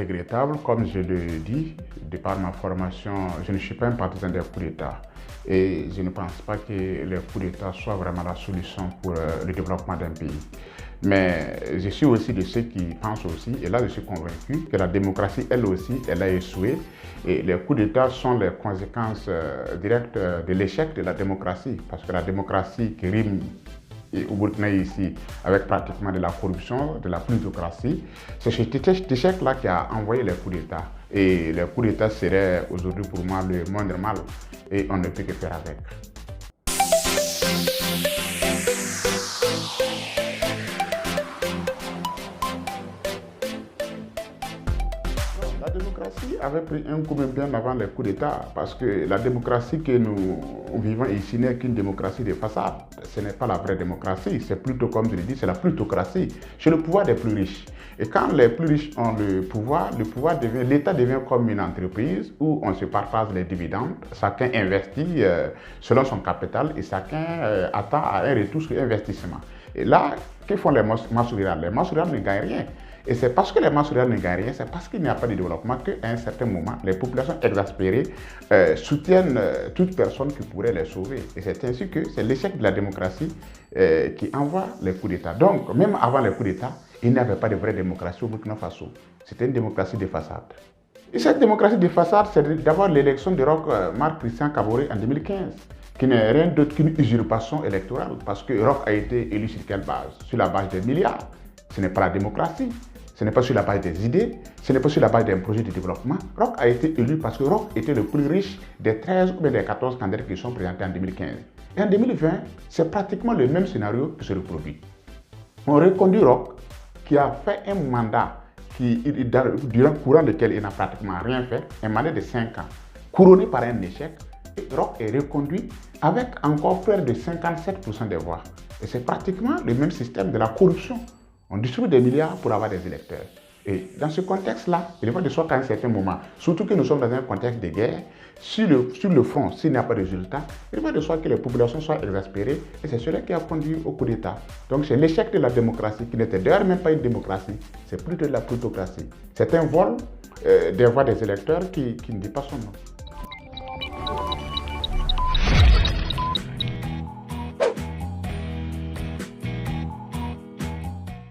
regrettable, comme je le dis, de par ma formation, je ne suis pas un partisan des coups d'État. Et je ne pense pas que les coups d'État soient vraiment la solution pour le développement d'un pays. Mais je suis aussi de ceux qui pensent aussi, et là je suis convaincu, que la démocratie, elle aussi, elle a échoué. Et les coups d'État sont les conséquences directes de l'échec de la démocratie. Parce que la démocratie qui rime au Burkina ici, avec pratiquement de la corruption, de la plutocratie, c'est cet échec-là qui a envoyé les coups d'État. Et les coups d'État seraient aujourd'hui pour moi le moindre mal. Et on ne peut que faire avec. La démocratie avait pris un coup même bien avant les coups d'État, parce que la démocratie que nous vivons ici n'est qu'une démocratie de façade. Ce n'est pas la vraie démocratie, c'est plutôt, comme je l'ai dit, c'est la plutocratie. C'est le pouvoir des plus riches. Et quand les plus riches ont le pouvoir devient, l'État devient comme une entreprise où on se partage les dividendes, chacun investit selon son capital et chacun attend à un retour sur investissement. Et là, que font les masses rurales? Les masses rurales ne gagnent rien. Et c'est parce que les masses rurales ne gagnent rien, c'est parce qu'il n'y a pas de développement qu'à un certain moment, les populations exaspérées soutiennent toute personne qui pourrait les sauver. Et c'est ainsi que c'est l'échec de la démocratie qui envoie les coups d'État. Donc, même avant les coups d'État, il n'y avait pas de vraie démocratie au Burkina Faso. C'était une démocratie de façade. Et cette démocratie de façade, c'est d'abord l'élection de Roch Marc Christian Kaboré en 2015, qui n'est rien d'autre qu'une usurpation électorale, parce que Roch a été élu sur quelle base? Sur la base des milliards. Ce n'est pas la démocratie. Ce n'est pas sur la base des idées, ce n'est pas sur la base d'un projet de développement. Roch a été élu parce que Roch était le plus riche des 13 ou des 14 candidats qui sont présentés en 2015. Et en 2020, c'est pratiquement le même scénario qui se reproduit. On reconduit Roch, qui a fait un mandat durant le courant duquel il n'a pratiquement rien fait, un mandat de 5 ans, couronné par un échec. Et Roch est reconduit avec encore près de 57% des voix. Et c'est pratiquement le même système de la corruption. On distribue des milliards pour avoir des électeurs. Et dans ce contexte-là, il va de soi qu'à un certain moment, surtout que nous sommes dans un contexte de guerre, sur le front, s'il n'y a pas de résultat, il va de soi que les populations soient exaspérées et c'est cela qui a conduit au coup d'État. Donc c'est l'échec de la démocratie, qui n'était d'ailleurs même pas une démocratie, c'est plutôt de la plutocratie. C'est un vol des voix des électeurs qui ne dit pas son nom.